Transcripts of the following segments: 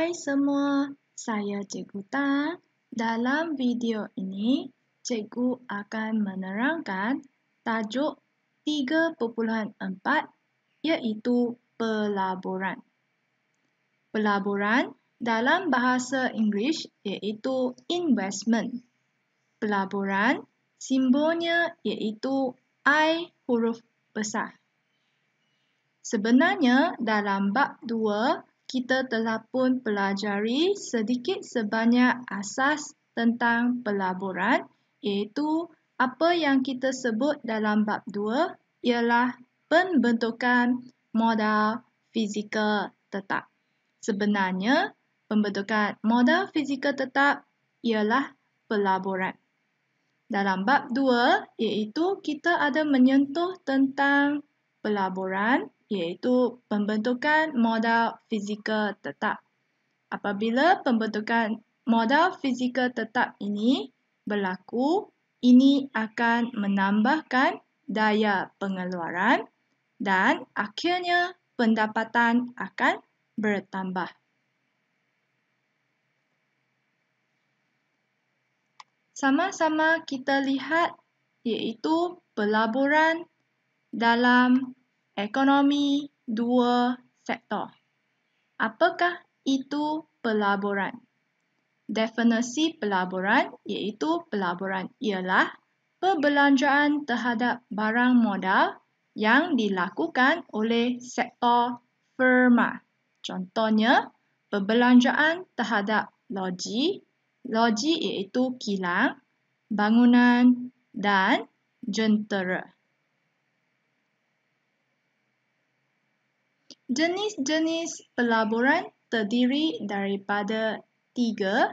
Hai semua, saya Cikgu Tan. Dalam video ini, Cikgu akan menerangkan tajuk 3.4 iaitu pelaburan. Pelaburan dalam bahasa Inggeris iaitu investment. Pelaburan simbolnya iaitu I huruf besar. Sebenarnya dalam bab 2, kita telah pun pelajari sedikit sebanyak asas tentang pelaburan, iaitu apa yang kita sebut dalam bab 2 ialah pembentukan modal fizikal tetap. Sebenarnya, pembentukan modal fizikal tetap ialah pelaburan. Dalam bab 2, iaitu kita ada menyentuh tentang pelaburan, iaitu pembentukan modal fizikal tetap. Apabila pembentukan modal fizikal tetap ini berlaku, ini akan menambahkan daya pengeluaran dan akhirnya pendapatan akan bertambah. Sama-sama kita lihat iaitu pelaburan dalam ekonomi dua sektor. Apakah itu pelaburan? Definisi pelaburan iaitu pelaburan ialah perbelanjaan terhadap barang modal yang dilakukan oleh sektor firma. Contohnya, perbelanjaan terhadap loji iaitu kilang, bangunan dan jentera. Jenis-jenis pelaburan terdiri daripada 3,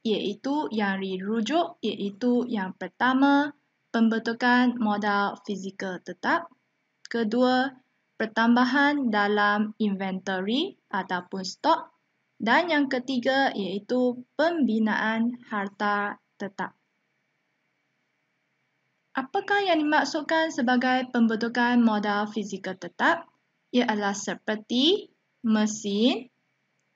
iaitu yang dirujuk iaitu yang pertama, pembentukan modal fizikal tetap. Kedua, pertambahan dalam inventory ataupun stok. Dan yang ketiga iaitu pembinaan harta tetap. Apakah yang dimaksudkan sebagai pembentukan modal fizikal tetap? Ialah seperti mesin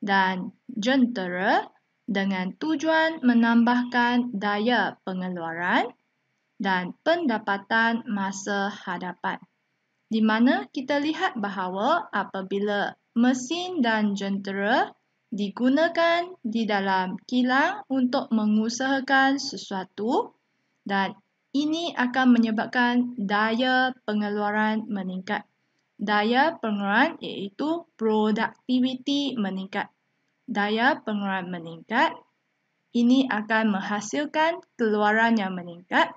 dan jentera dengan tujuan menambahkan daya pengeluaran dan pendapatan masa hadapan. Di mana kita lihat bahawa apabila mesin dan jentera digunakan di dalam kilang untuk mengusahakan sesuatu dan ini akan menyebabkan daya pengeluaran meningkat. Daya pengeluaran iaitu produktiviti meningkat. Daya pengeluaran meningkat, ini akan menghasilkan keluaran yang meningkat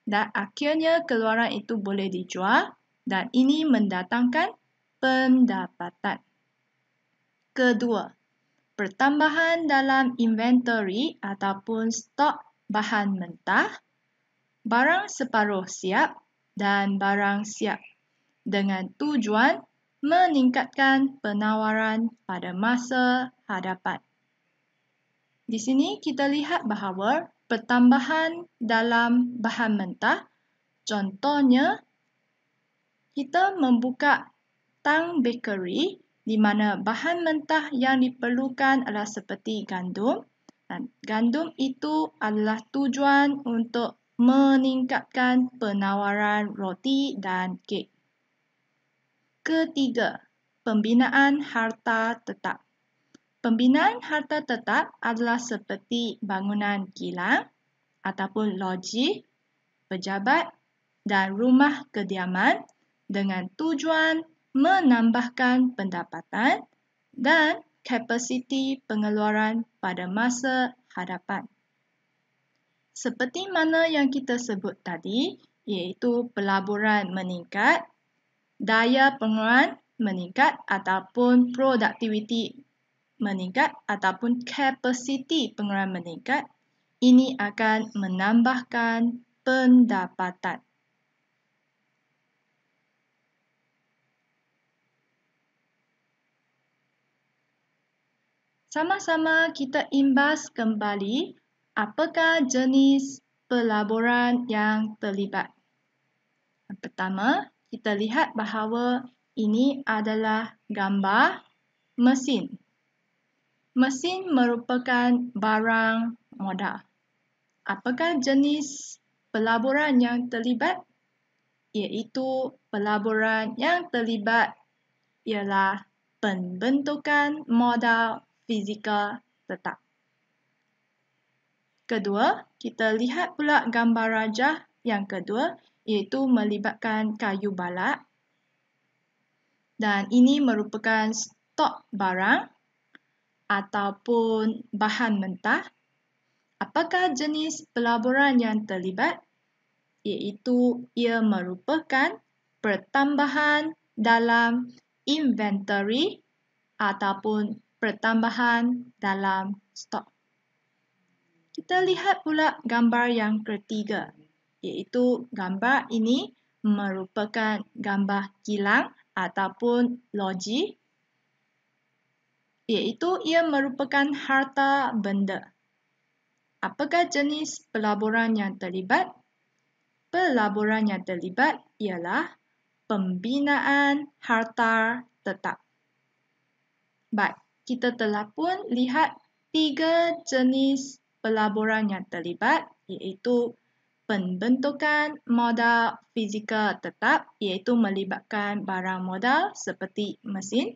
dan akhirnya keluaran itu boleh dijual dan ini mendatangkan pendapatan. Kedua, pertambahan dalam inventory ataupun stok bahan mentah, barang separuh siap dan barang siap dengan tujuan meningkatkan penawaran pada masa hadapan. Di sini kita lihat bahawa pertambahan dalam bahan mentah, contohnya kita membuka tang bakery di mana bahan mentah yang diperlukan adalah seperti gandum. Dan gandum itu adalah tujuan untuk meningkatkan penawaran roti dan kek. Ketiga, pembinaan harta tetap. Pembinaan harta tetap adalah seperti bangunan kilang ataupun loji, pejabat dan rumah kediaman dengan tujuan menambahkan pendapatan dan kapasiti pengeluaran pada masa hadapan. Seperti mana yang kita sebut tadi, iaitu pelaburan meningkat, daya pengeluaran meningkat ataupun produktiviti meningkat ataupun kapasiti pengeluaran meningkat, ini akan menambahkan pendapatan. Sama-sama kita imbas kembali apakah jenis pelaburan yang terlibat. Yang pertama, kita lihat bahawa ini adalah gambar mesin. Mesin merupakan barang modal. Apakah jenis pelaburan yang terlibat? Iaitu pelaburan yang terlibat ialah pembentukan modal fizikal tetap. Kedua, kita lihat pula gambar rajah yang kedua, iaitu melibatkan kayu balak. Dan ini merupakan stok barang ataupun bahan mentah. Apakah jenis pelaburan yang terlibat? Iaitu ia merupakan pertambahan dalam inventory ataupun pertambahan dalam stok. Kita lihat pula gambar yang ketiga, iaitu gambar ini merupakan gambar kilang ataupun loji, iaitu ia merupakan harta benda. Apakah jenis pelaburan yang terlibat? Pelaburan yang terlibat ialah pembinaan harta tetap. Baik, kita telah pun lihat 3 jenis pelaburan yang terlibat, iaitu pembentukan modal fizikal tetap, iaitu melibatkan barang modal seperti mesin.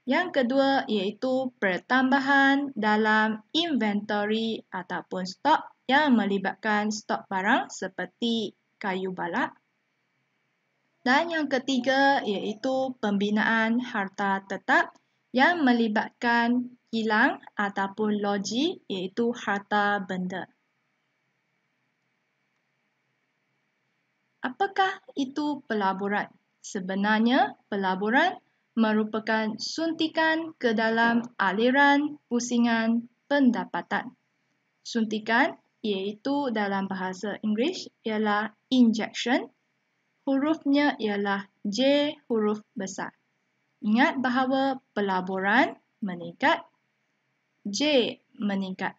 Yang kedua iaitu pertambahan dalam inventory ataupun stok yang melibatkan stok barang seperti kayu balak. Dan yang ketiga iaitu pembinaan harta tetap yang melibatkan kilang ataupun loji iaitu harta benda. Apakah itu pelaburan? Sebenarnya, pelaburan merupakan suntikan ke dalam aliran pusingan pendapatan. Suntikan iaitu dalam bahasa Inggeris ialah injection. Hurufnya ialah J huruf besar. Ingat bahawa pelaburan meningkat, J meningkat.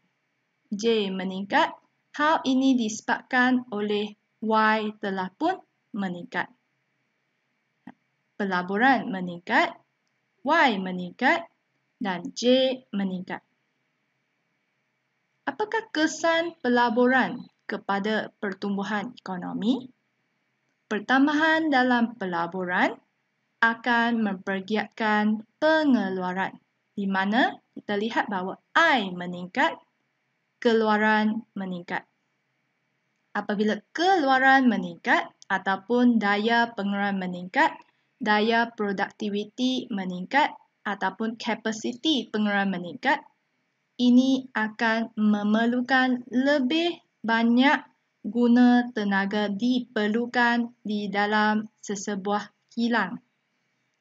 J meningkat, hal ini disebabkan oleh Y telah pun meningkat. Pelaburan meningkat, Y meningkat dan J meningkat. Apakah kesan pelaburan kepada pertumbuhan ekonomi? Pertambahan dalam pelaburan akan mempergiatkan pengeluaran, di mana kita lihat bahawa I meningkat, keluaran meningkat. Apabila keluaran meningkat ataupun daya pengeluaran meningkat, daya produktiviti meningkat ataupun kapasiti pengeluaran meningkat, ini akan memerlukan lebih banyak guna tenaga diperlukan di dalam sesebuah kilang,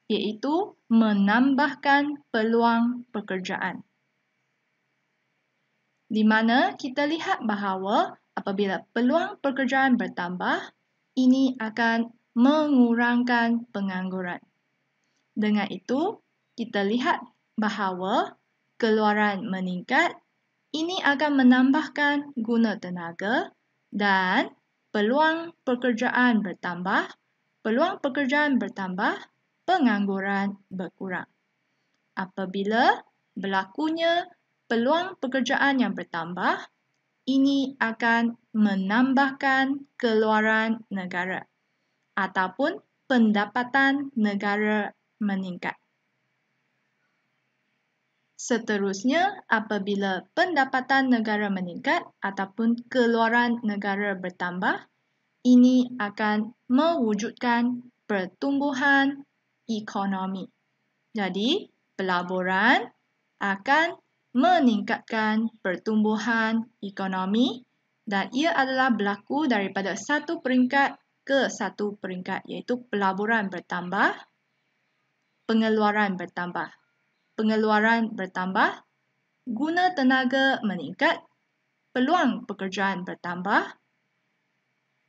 iaitu menambahkan peluang pekerjaan. Di mana kita lihat bahawa apabila peluang pekerjaan bertambah, ini akan mengurangkan pengangguran. Dengan itu, kita lihat bahawa keluaran meningkat, ini akan menambahkan guna tenaga dan peluang pekerjaan bertambah. Peluang pekerjaan bertambah, pengangguran berkurang. Apabila berlakunya peluang pekerjaan yang bertambah, ini akan menambahkan keluaran negara ataupun pendapatan negara meningkat. Seterusnya, apabila pendapatan negara meningkat ataupun keluaran negara bertambah, ini akan mewujudkan pertumbuhan ekonomi. Jadi, pelaburan akan meningkatkan pertumbuhan ekonomi dan ia adalah berlaku daripada satu peringkat ke satu peringkat, iaitu pelaburan bertambah, pengeluaran bertambah. Pengeluaran bertambah, guna tenaga meningkat, peluang pekerjaan bertambah.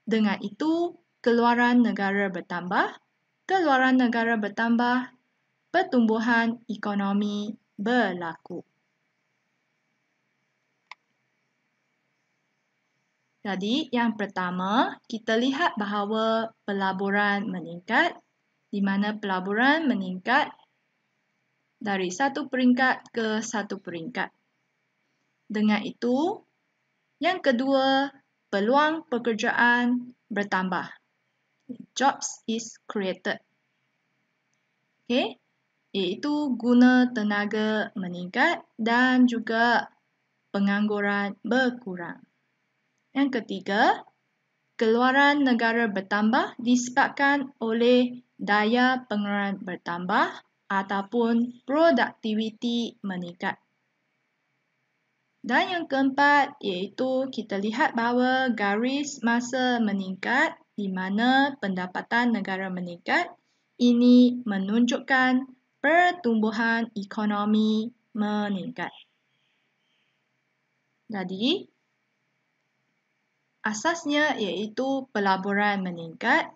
Dengan itu, keluaran negara bertambah, keluaran negara bertambah, pertumbuhan ekonomi berlaku. Jadi, yang pertama, kita lihat bahawa pelaburan meningkat, di mana pelaburan meningkat dari satu peringkat ke satu peringkat. Dengan itu, yang kedua, peluang pekerjaan bertambah. Jobs is created. Okay? Iaitu guna tenaga meningkat dan juga pengangguran berkurang. Yang ketiga, keluaran negara bertambah disebabkan oleh daya pengeluaran bertambah ataupun produktiviti meningkat. Dan yang keempat iaitu kita lihat bahawa garis masa meningkat di mana pendapatan negara meningkat ini menunjukkan pertumbuhan ekonomi meningkat. Jadi, asasnya iaitu pelaburan meningkat.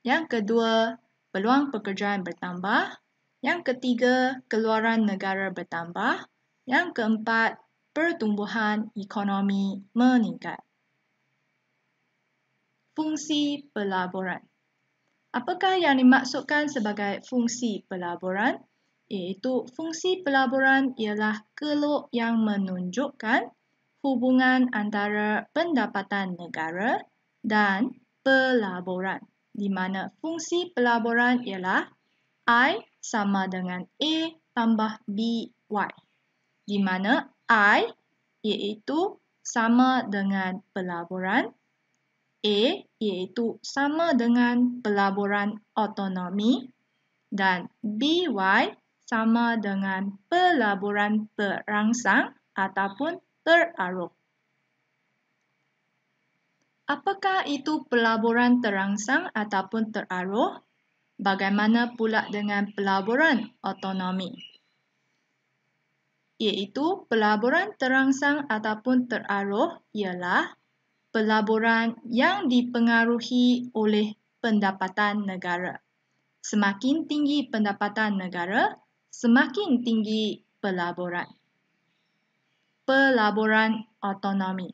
Yang kedua, peluang pekerjaan bertambah. Yang ketiga, keluaran negara bertambah. Yang keempat, pertumbuhan ekonomi meningkat. Fungsi pelaburan. Apakah yang dimaksudkan sebagai fungsi pelaburan? Iaitu fungsi pelaburan ialah keluk yang menunjukkan hubungan antara pendapatan negara dan pelaburan, di mana fungsi pelaburan ialah I sama dengan A tambah BY, di mana I iaitu sama dengan pelaburan, A iaitu sama dengan pelaburan otonomi dan BY sama dengan pelaburan terangsang ataupun teraruh. Apakah itu pelaburan terangsang ataupun teraruh? Bagaimana pula dengan pelaburan otonomi? Iaitu pelaburan terangsang ataupun teraruh ialah pelaburan yang dipengaruhi oleh pendapatan negara. Semakin tinggi pendapatan negara, semakin tinggi pelaburan. Pelaburan otonomi.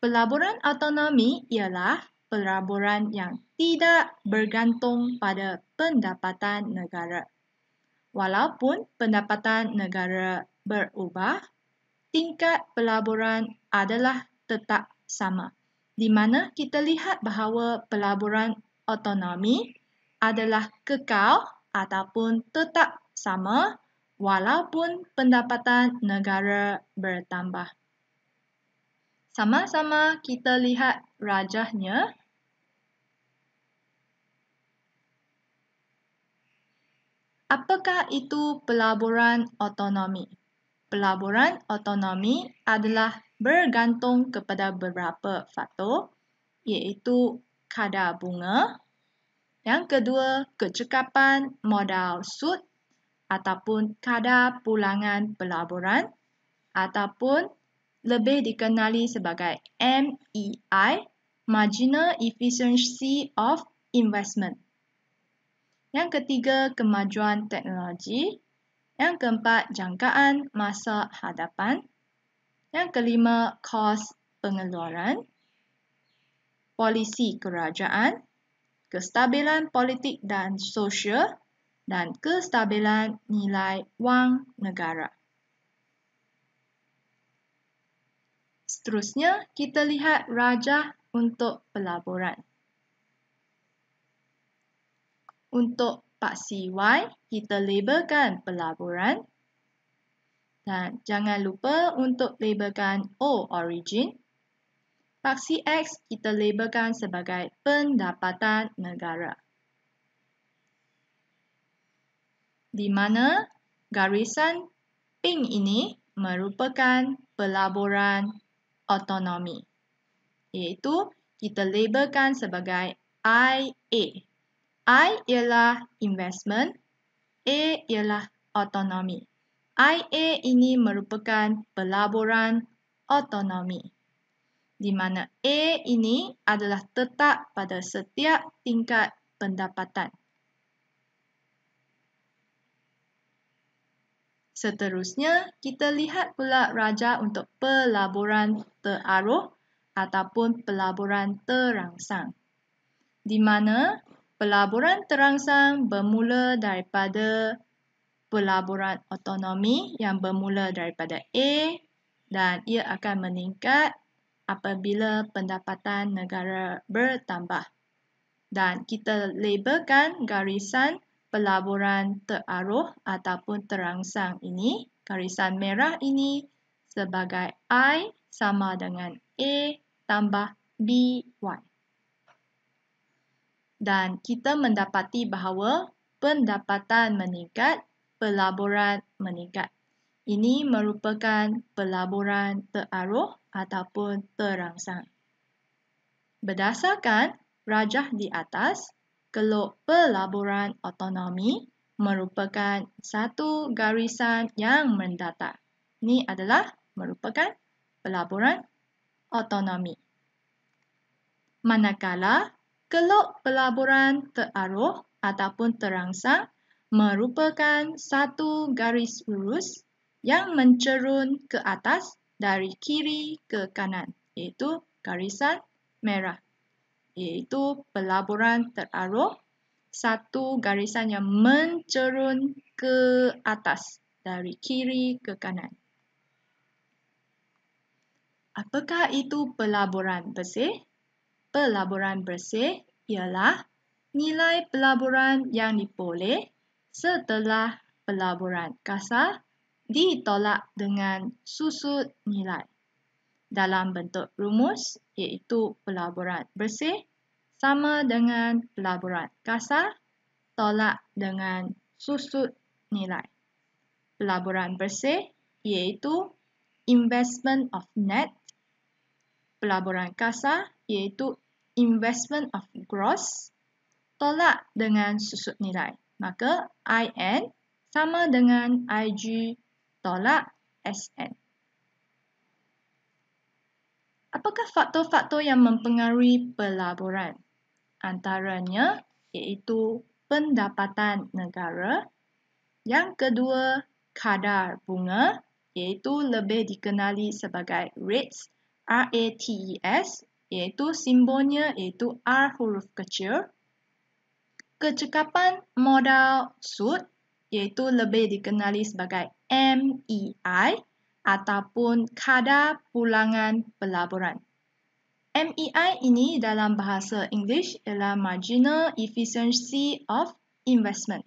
Pelaburan otonomi ialah pelaburan yang tidak bergantung pada pendapatan negara. Walaupun pendapatan negara berubah, tingkat pelaburan adalah tetap sama, di mana kita lihat bahawa pelaburan otonomi adalah kekal ataupun tetap sama walaupun pendapatan negara bertambah. Sama-sama kita lihat rajahnya. Apakah itu pelaburan otonomi? Pelaburan otonomi adalah bergantung kepada beberapa faktor, iaitu kadar bunga. Yang kedua, kecekapan modal sud ataupun kadar pulangan pelaburan ataupun lebih dikenali sebagai MEI, Marginal Efficiency of Investment. Yang ketiga, kemajuan teknologi. Yang keempat, jangkaan masa hadapan. Yang kelima, kos pengeluaran. Polisi kerajaan, kestabilan politik dan sosial, dan kestabilan nilai wang negara. Seterusnya, kita lihat rajah untuk pelaburan. Untuk paksi Y, kita labelkan pelaburan. Dan jangan lupa untuk labelkan O origin. Paksi X kita labelkan sebagai pendapatan negara. Di mana garisan pink ini merupakan pelaburan otonomi. Iaitu kita labelkan sebagai IA. I ialah investment, A ialah otonomi. IA ini merupakan pelaburan otonomi, di mana A ini adalah tetap pada setiap tingkat pendapatan. Seterusnya, kita lihat pula rajah untuk pelaburan teraruh ataupun pelaburan terangsang, di mana pelaburan terangsang bermula daripada pelaburan otonomi yang bermula daripada A dan ia akan meningkat apabila pendapatan negara bertambah. Dan kita labelkan garisan pelaburan teraruh ataupun terangsang ini, garisan merah ini sebagai I sama dengan A tambah BY. Dan kita mendapati bahawa pendapatan meningkat, pelaburan meningkat. Ini merupakan pelaburan teraruh ataupun terangsang. Berdasarkan rajah di atas, keluk pelaburan otonomi merupakan satu garisan yang mendatar. Ini adalah merupakan pelaburan otonomi. Manakala keluk pelaburan teraruh ataupun terangsang merupakan satu garis lurus yang mencerun ke atas dari kiri ke kanan, iaitu garisan merah, iaitu pelaburan teraruh, satu garisan yang mencerun ke atas dari kiri ke kanan. Apakah itu pelaburan bersih? Pelaburan bersih ialah nilai pelaburan yang diperoleh setelah pelaburan kasar ditolak dengan susut nilai dalam bentuk rumus, iaitu pelaburan bersih sama dengan pelaburan kasar tolak dengan susut nilai. Pelaburan bersih iaitu investment of net, pelaburan kasar iaitu investment of gross tolak dengan susut nilai. Maka IN sama dengan IG tolak SN. Apakah faktor-faktor yang mempengaruhi pelaburan? Antaranya iaitu pendapatan negara. Yang kedua, kadar bunga iaitu lebih dikenali sebagai rates, RATES, iaitu simbolnya iaitu R huruf kecil. Kecekapan modal sud iaitu lebih dikenali sebagai MEI ataupun kadar pulangan pelaburan. MEI ini dalam bahasa English ialah Marginal Efficiency of Investment.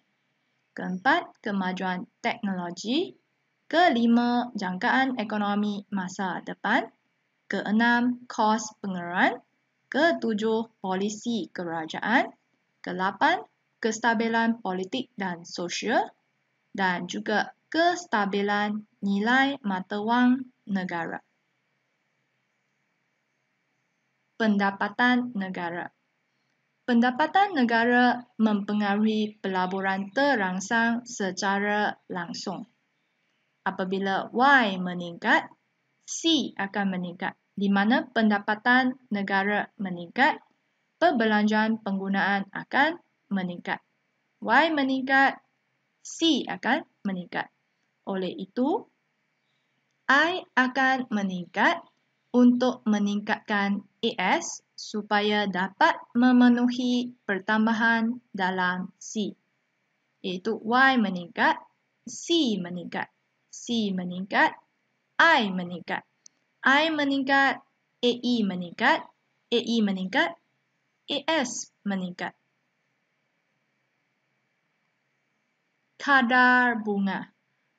Keempat, kemajuan teknologi. Kelima, jangkaan ekonomi masa depan. Keenam, kos pengeluaran. Ketujuh, polisi kerajaan. Kelapan, kestabilan politik dan sosial. Dan juga kestabilan nilai mata wang negara. Pendapatan negara. Pendapatan negara mempengaruhi pelaburan terangsang secara langsung. Apabila Y meningkat, C akan meningkat. Di mana pendapatan negara meningkat, perbelanjaan penggunaan akan meningkat. Y meningkat, C akan meningkat. Oleh itu, I akan meningkat untuk meningkatkan AS supaya dapat memenuhi pertambahan dalam C. Iaitu Y meningkat, C meningkat, C meningkat, I meningkat. I meningkat, AE meningkat, AE meningkat, AS meningkat. Kadar bunga.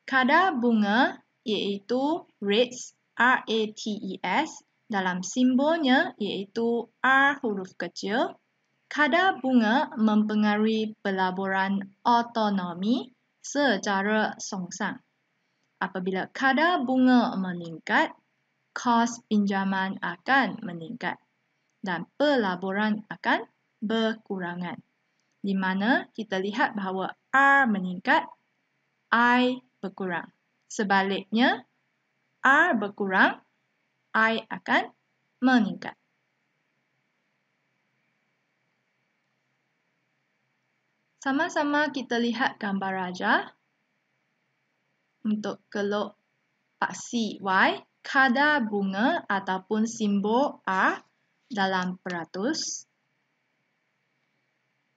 Kadar bunga iaitu rates, RATES, dalam simbolnya iaitu R huruf kecil. Kadar bunga mempengaruhi pelaburan otonomi secara songsang. Apabila kadar bunga meningkat, kos pinjaman akan meningkat dan pelaburan akan berkurangan. Di mana kita lihat bahawa R meningkat, I berkurang. Sebaliknya, R berkurang, I akan meningkat. Sama-sama kita lihat gambar rajah. Untuk keluk paksi Y, kadar bunga ataupun simbol R dalam peratus.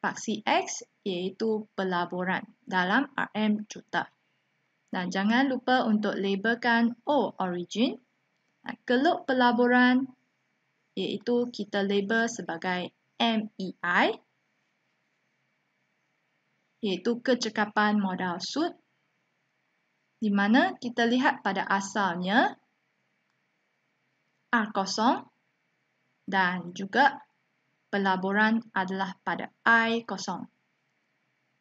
Paksi X iaitu pelaburan dalam RM juta. Dan jangan lupa untuk labelkan origin. Keluk pelaburan iaitu kita label sebagai MEI, iaitu kecekapan modal sud, di mana kita lihat pada asalnya R0 dan juga pelaburan adalah pada I0.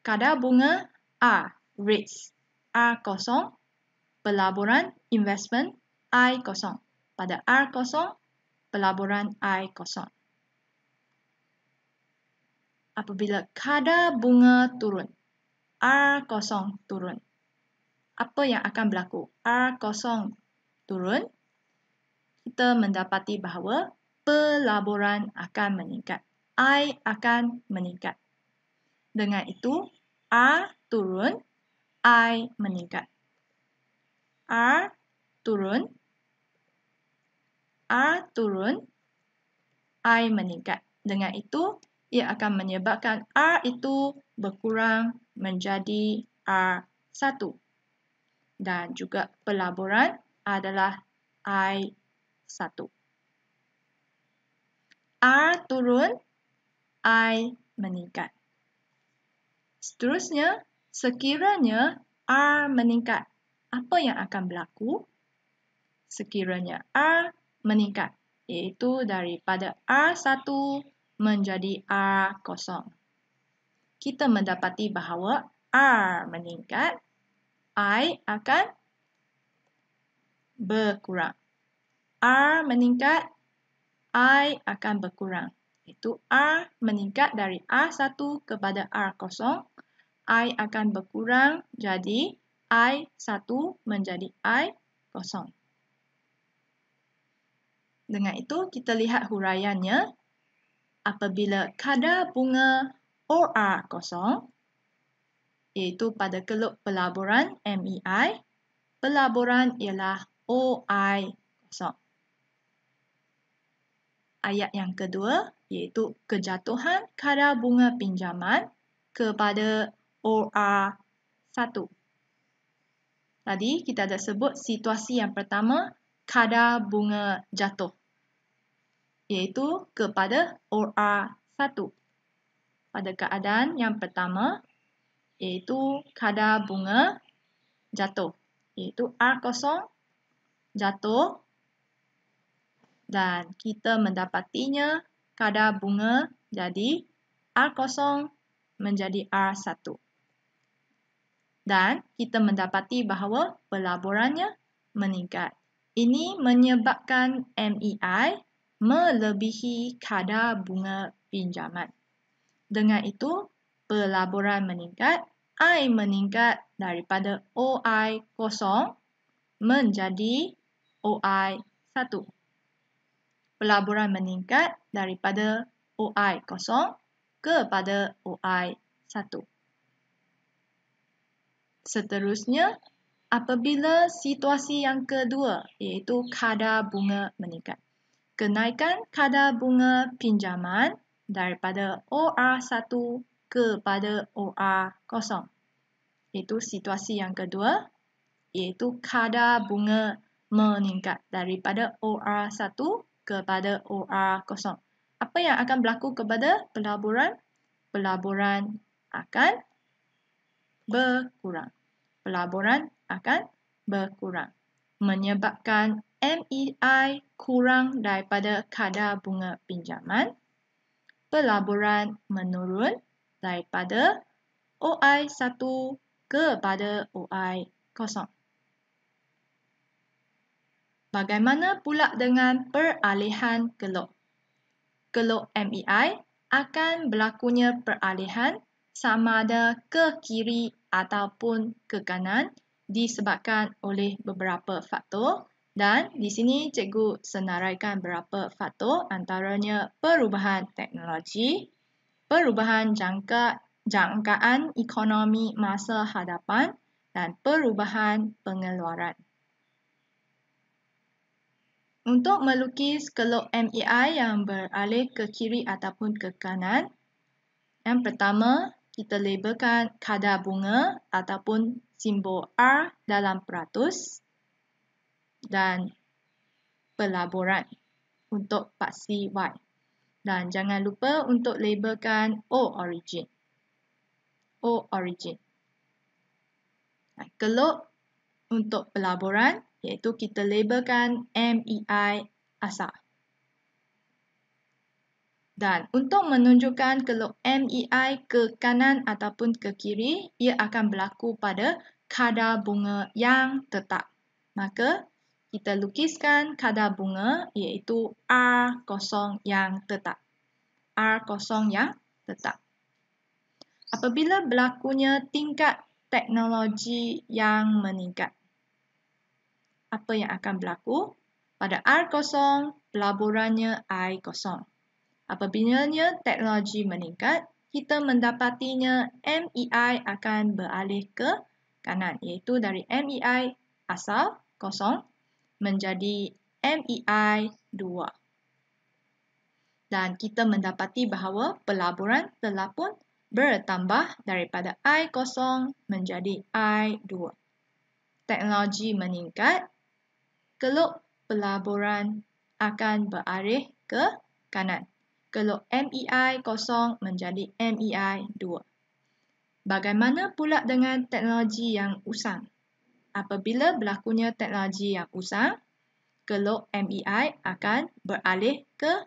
Kadar bunga R, rates R0, pelaburan investment I0. Pada R0, pelaburan I0. Apabila kadar bunga turun, R0 turun, apa yang akan berlaku? R0 turun, kita mendapati bahawa pelaburan akan meningkat. I akan meningkat. Dengan itu, R turun, I meningkat. R turun, I meningkat. Dengan itu, ia akan menyebabkan R itu berkurang menjadi R1. Dan juga pelaburan adalah I1. R turun, I meningkat. Seterusnya, sekiranya R meningkat, apa yang akan berlaku? Sekiranya R meningkat, iaitu daripada R1 menjadi R0. Kita mendapati bahawa R meningkat, I akan berkurang. R meningkat, I akan berkurang. Itu R meningkat dari R1 kepada R0, I akan berkurang jadi I1 menjadi I0. Dengan itu, kita lihat huraiannya. Apabila kadar bunga OR0, iaitu pada keluk pelaburan MEI, pelaburan ialah OI0. Ayat yang kedua, iaitu kejatuhan kadar bunga pinjaman kepada OR1. Tadi kita dah sebut situasi yang pertama, kadar bunga jatuh, iaitu kepada OR1. Pada keadaan yang pertama, iaitu kadar bunga jatuh, iaitu R0 jatuh dan kita mendapatinya kadar bunga jadi R0 menjadi R1. Dan kita mendapati bahawa pelaburannya meningkat. Ini menyebabkan MEI melebihi kadar bunga pinjaman. Dengan itu, pelaburan meningkat, I meningkat daripada OI0 menjadi OI1. Pelaburan meningkat daripada OI0 kepada OI1. Seterusnya, apabila situasi yang kedua, iaitu kadar bunga meningkat. Kenaikan kadar bunga pinjaman daripada OR1 kepada OR0. Itu situasi yang kedua, iaitu kadar bunga meningkat daripada OR1 kepada OR0. Apa yang akan berlaku kepada pelaburan? Pelaburan akan berkurang. Pelaburan akan berkurang, menyebabkan MEI kurang daripada kadar bunga pinjaman. Pelaburan menurun daripada OI1 kepada OI0. Bagaimana pula dengan peralihan keluk? Keluk MEI akan berlakunya peralihan sama ada ke kiri ataupun ke kanan disebabkan oleh beberapa faktor, dan di sini cikgu senaraikan beberapa faktor, antaranya perubahan teknologi, perubahan jangkaan ekonomi masa hadapan dan perubahan pengeluaran. Untuk melukis keluk MEI yang beralih ke kiri ataupun ke kanan, yang pertama, kita labelkan kadar bunga ataupun simbol R dalam peratus dan pelaburan untuk paksi Y. Dan jangan lupa untuk labelkan O origin. O origin. Keluk untuk pelaburan iaitu kita labelkan MEI asal. Dan untuk menunjukkan keluk MEI ke kanan ataupun ke kiri, ia akan berlaku pada kadar bunga yang tetap. Maka, kita lukiskan kadar bunga iaitu R0 yang tetap. R0 yang tetap. Apabila berlakunya tingkat teknologi yang meningkat, apa yang akan berlaku? Pada R0, pelaburannya I0. Apabila teknologi meningkat, kita mendapatinya MEI akan beralih ke kanan, iaitu dari MEI asal 0 menjadi MEI 2. Dan kita mendapati bahawa pelaburan telah pun bertambah daripada I0 menjadi I2. Teknologi meningkat, keluk pelaburan akan beralih ke kanan. Keluk MEI 0 menjadi MEI 2. Bagaimana pula dengan teknologi yang usang? Apabila berlakunya teknologi yang usang, keluk MEI akan beralih ke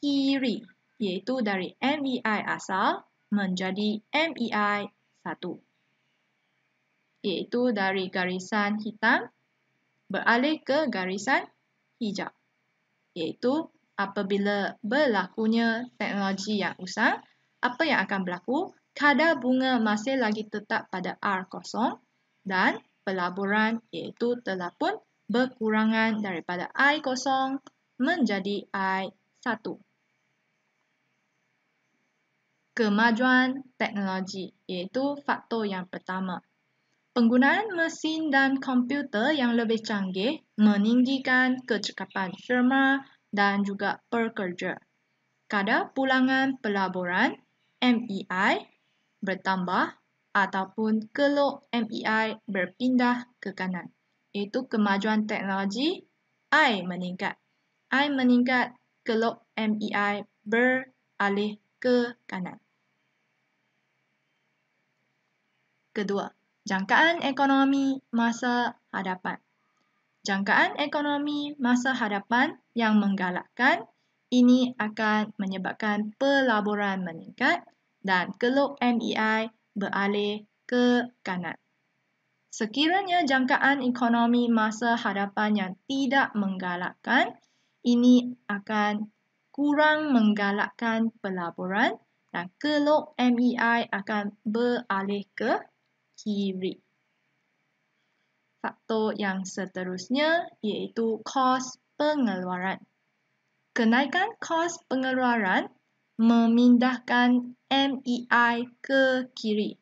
kiri, iaitu dari MEI asal menjadi MEI 1. Iaitu dari garisan hitam beralih ke garisan hijau. Iaitu apabila berlakunya teknologi yang usang, apa yang akan berlaku? Kadar bunga masih lagi tetap pada R0 dan pelaburan iaitu telah pun berkurangan daripada I0 menjadi I1. Kemajuan teknologi iaitu faktor yang pertama. Penggunaan mesin dan komputer yang lebih canggih meninggikan kecekapan firma dan juga pekerja. Kadar pulangan pelaburan MEI bertambah ataupun keluk MEI berpindah ke kanan. Iaitu kemajuan teknologi I meningkat. I meningkat, keluk MEI beralih ke kanan. Kedua, jangkaan ekonomi masa hadapan. Jangkaan ekonomi masa hadapan yang menggalakkan ini akan menyebabkan pelaburan meningkat dan keluk MEI beralih ke kanan. Sekiranya jangkaan ekonomi masa hadapan yang tidak menggalakkan, ini akan kurang menggalakkan pelaburan dan keluk MEI akan beralih ke kiri. Faktor yang seterusnya iaitu kos pengeluaran. Kenaikan kos pengeluaran memindahkan MEI ke kiri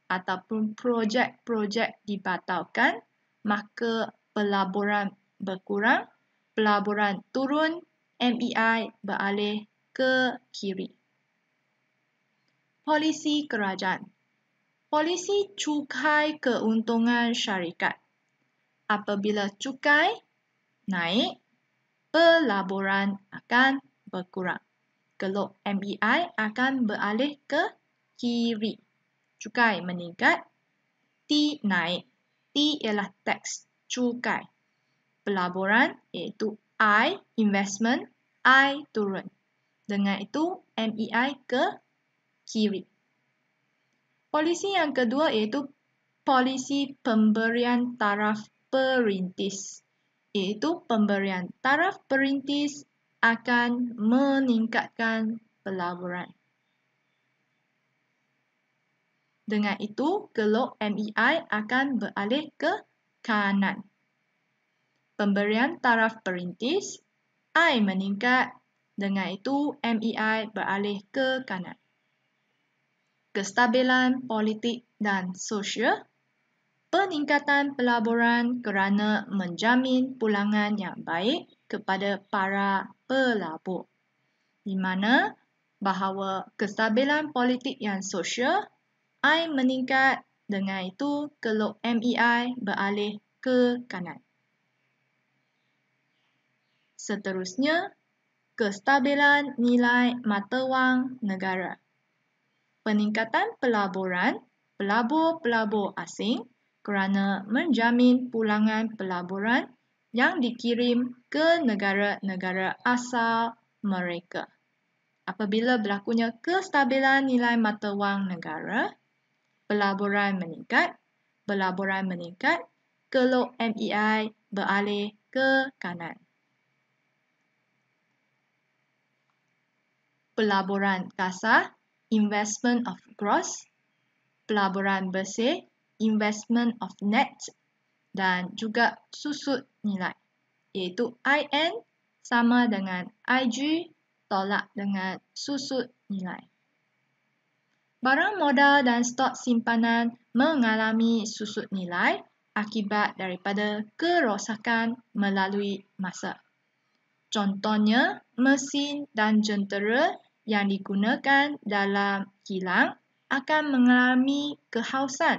ataupun projek-projek dibatalkan, maka pelaburan berkurang, pelaburan turun, MEI beralih ke kiri. Polisi kerajaan. Polisi cukai keuntungan syarikat. Apabila cukai naik, pelaburan akan berkurang. Keluk MEI akan beralih ke kiri. Cukai meningkat, T naik. T ialah tax, cukai. Pelaburan iaitu I, investment, I turun. Dengan itu, MEI ke kiri. Polisi yang kedua iaitu polisi pemberian taraf perintis. Iaitu pemberian taraf perintis akan meningkatkan pelaburan. Dengan itu, keluk MEI akan beralih ke kanan. Pemberian taraf perintis, I meningkat. Dengan itu, MEI beralih ke kanan. Kestabilan politik dan sosial. Peningkatan pelaburan kerana menjamin pulangan yang baik kepada para pelabur. Di mana bahawa kestabilan politik yang sosial, I meningkat Dengan itu, kelok MEI beralih ke kanan. Seterusnya, kestabilan nilai mata wang negara. Peningkatan pelaburan pelabur-pelabur asing kerana menjamin pulangan pelaburan yang dikirim ke negara-negara asal mereka. Apabila berlakunya kestabilan nilai mata wang negara, pelaburan meningkat, kelok MEI beralih ke kanan. Pelaburan kasar, investment of gross, pelaburan bersih, investment of net, dan juga susut nilai, iaitu IN sama dengan IG tolak dengan susut nilai. Barang modal dan stok simpanan mengalami susut nilai akibat daripada kerosakan melalui masa. Contohnya, mesin dan jentera yang digunakan dalam kilang akan mengalami kehausan,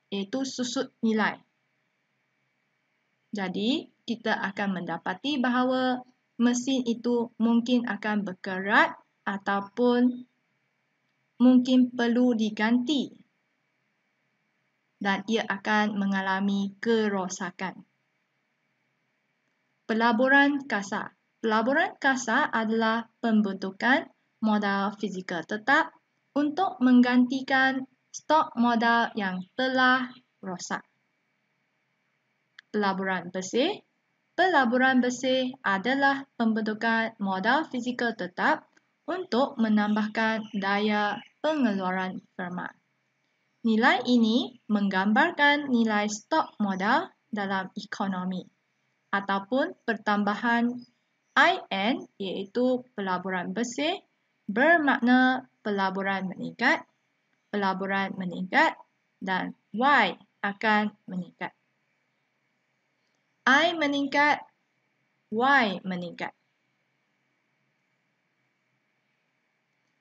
iaitu susut nilai. Jadi, kita akan mendapati bahawa mesin itu mungkin akan berkerat ataupun mungkin perlu diganti dan ia akan mengalami kerosakan. Pelaburan kasar. Pelaburan kasar adalah pembentukan modal fizikal tetap untuk menggantikan stok modal yang telah rosak. Pelaburan bersih. Pelaburan bersih adalah pembentukan modal fizikal tetap untuk menambahkan daya pengeluaran firma. Nilai ini menggambarkan nilai stok modal dalam ekonomi ataupun pertambahan IN iaitu pelaburan bersih bermakna pelaburan meningkat dan Y akan meningkat. I meningkat, Y meningkat.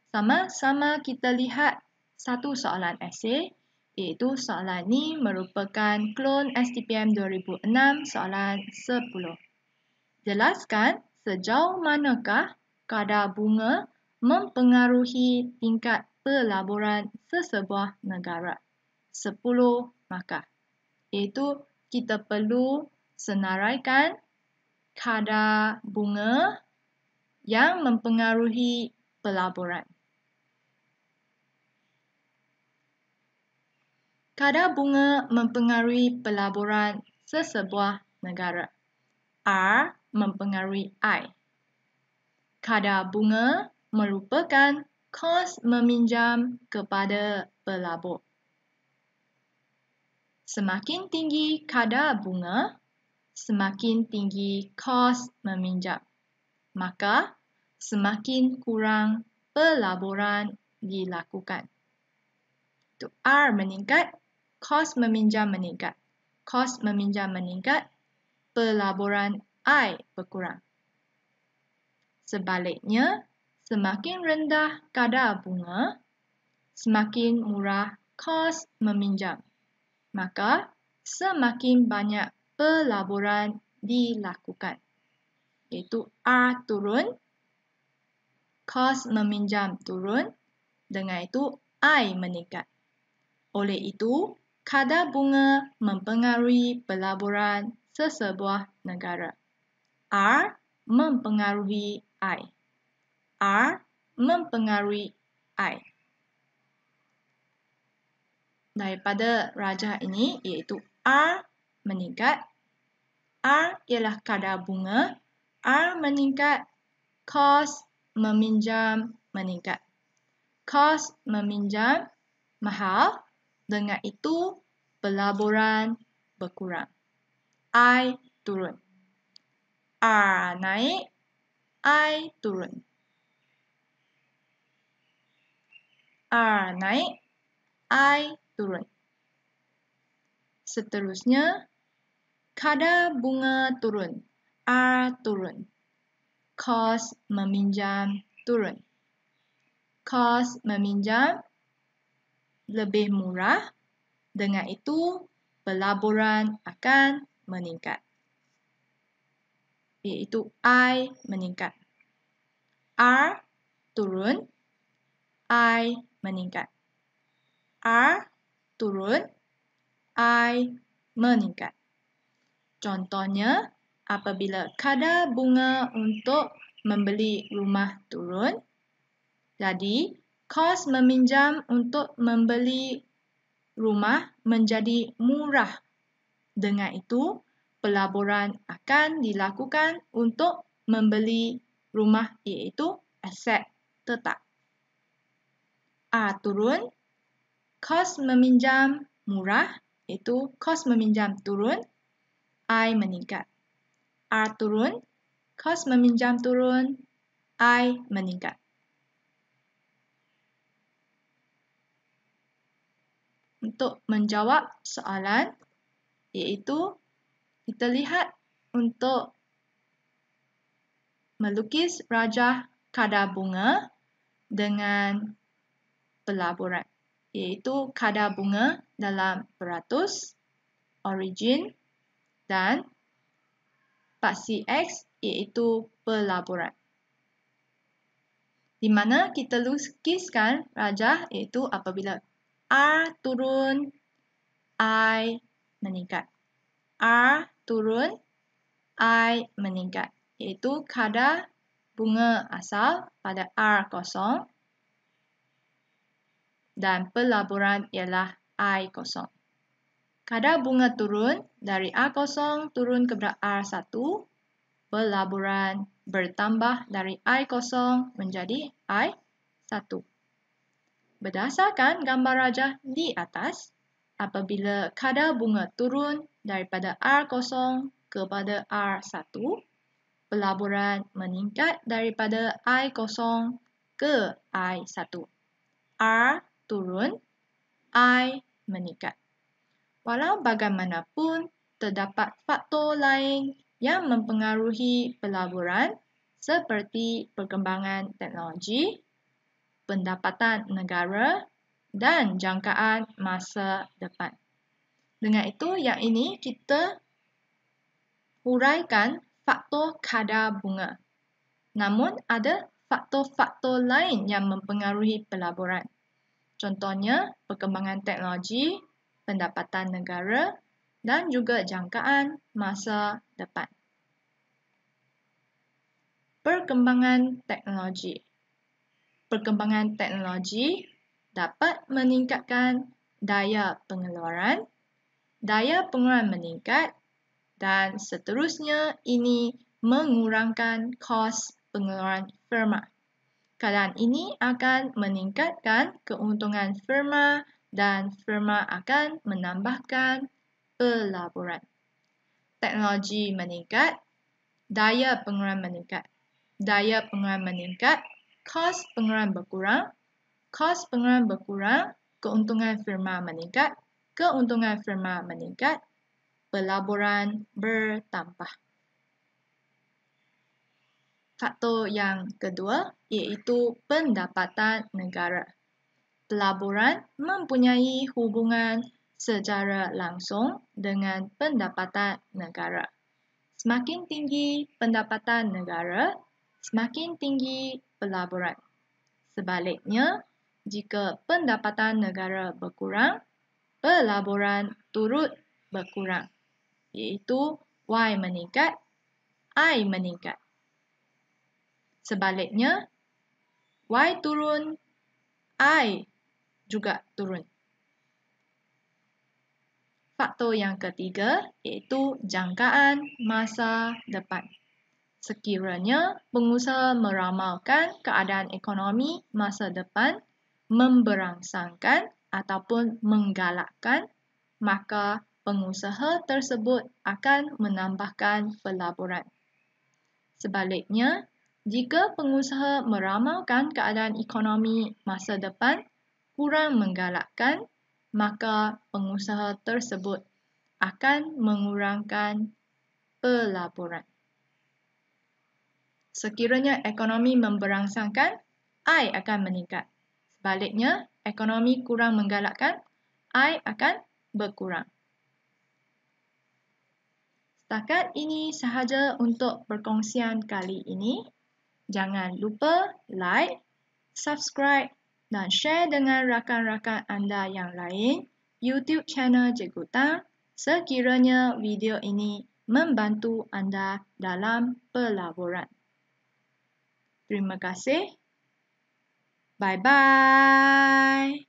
Sama-sama kita lihat satu soalan esei, iaitu soalan ini merupakan klon STPM 2006 soalan 10. Jelaskan sejauh manakah kadar bunga mempengaruhi tingkat pelaburan sesebuah negara. 10 markah. Iaitu kita perlu senaraikan kadar bunga yang mempengaruhi pelaburan. Kadar bunga mempengaruhi pelaburan sesebuah negara. R mempengaruhi I. Kadar bunga merupakan kos meminjam kepada pelabur. Semakin tinggi kadar bunga, semakin tinggi kos meminjam. Maka, semakin kurang pelaburan dilakukan. Itu R meningkat, kos meminjam meningkat. Kos meminjam meningkat, pelaburan I berkurang. Sebaliknya, semakin rendah kadar bunga, semakin murah kos meminjam. Maka, semakin banyak pelaburan dilakukan. Iaitu R turun, kos meminjam turun, dengan itu I meningkat. Oleh itu, kadar bunga mempengaruhi pelaburan sesebuah negara. R mempengaruhi I. R mempengaruhi I. Daripada rajah ini, iaitu R meningkat. R ialah kadar bunga. R meningkat, kos meminjam meningkat. Kos meminjam mahal, dengan itu pelaburan berkurang. I turun. R naik, I turun. R naik, I turun. Seterusnya, kadar bunga turun. R turun. Kos meminjam turun. Kos meminjam lebih murah, Dengan itu, pelaburan akan meningkat. Iaitu I meningkat. R turun, I meningkat. R turun, I meningkat. Contohnya, apabila kadar bunga untuk membeli rumah turun, jadi kos meminjam untuk membeli rumah menjadi murah. Dengan itu, pelaburan akan dilakukan untuk membeli rumah iaitu aset tetap. R turun, kos meminjam murah iaitu kos meminjam turun, I meningkat. R turun, kos meminjam turun, I meningkat. Untuk menjawab soalan, iaitu kita lihat untuk melukis rajah kadar bunga dengan pelaburan, iaitu kadar bunga dalam peratus, origin dan paksi X iaitu pelaburan. Di mana kita lukiskan rajah iaitu apabila R turun, I meningkat. R turun, I meningkat. Iaitu kadar bunga asal pada R kosong dan pelaburan ialah I kosong. Kadar bunga turun dari R kosong turun kepada R1, pelaburan bertambah dari I kosong menjadi I1. Berdasarkan gambar rajah di atas, apabila kadar bunga turun daripada R0 kepada R1, pelaburan meningkat daripada I0 ke I1. R turun, I meningkat. Walau bagaimanapun, terdapat faktor lain yang mempengaruhi pelaburan seperti perkembangan teknologi, pendapatan negara dan jangkaan masa depan. Dengan itu, yang ini kita huraikan faktor kadar bunga. Namun, ada faktor-faktor lain yang mempengaruhi pelaburan. Contohnya, perkembangan teknologi, pendapatan negara dan juga jangkaan masa depan. Perkembangan teknologi. Perkembangan teknologi dapat meningkatkan daya pengeluaran meningkat dan seterusnya ini mengurangkan kos pengeluaran firma. Keadaan ini akan meningkatkan keuntungan firma dan firma akan menambahkan pelaburan. Teknologi meningkat, daya pengeluaran meningkat. Daya pengeluaran meningkat, kos pengeluaran berkurang. Kos pengeluaran berkurang, keuntungan firma meningkat. Keuntungan firma meningkat, pelaburan bertambah. Faktor yang kedua iaitu pendapatan negara. Pelaburan mempunyai hubungan secara langsung dengan pendapatan negara. Semakin tinggi pendapatan negara, semakin tinggi pelaburan. Sebaliknya, jika pendapatan negara berkurang, pelaburan turut berkurang, iaitu Y meningkat, I meningkat. Sebaliknya, Y turun, I juga turun. Faktor yang ketiga iaitu jangkaan masa depan. Sekiranya pengusaha meramalkan keadaan ekonomi masa depan memberangsangkan ataupun menggalakkan, maka pengusaha tersebut akan menambahkan pelaburan. Sebaliknya, jika pengusaha meramalkan keadaan ekonomi masa depan kurang menggalakkan, maka pengusaha tersebut akan mengurangkan pelaburan. Sekiranya ekonomi memberangsangkan, I akan meningkat. Sebaliknya, ekonomi kurang menggalakkan, I akan berkurang. Setakat ini sahaja untuk perkongsian kali ini. Jangan lupa like, subscribe dan share dengan rakan-rakan anda yang lain YouTube channel Cikgu Tang sekiranya video ini membantu anda dalam pelaburan. Terima kasih. Bye-bye.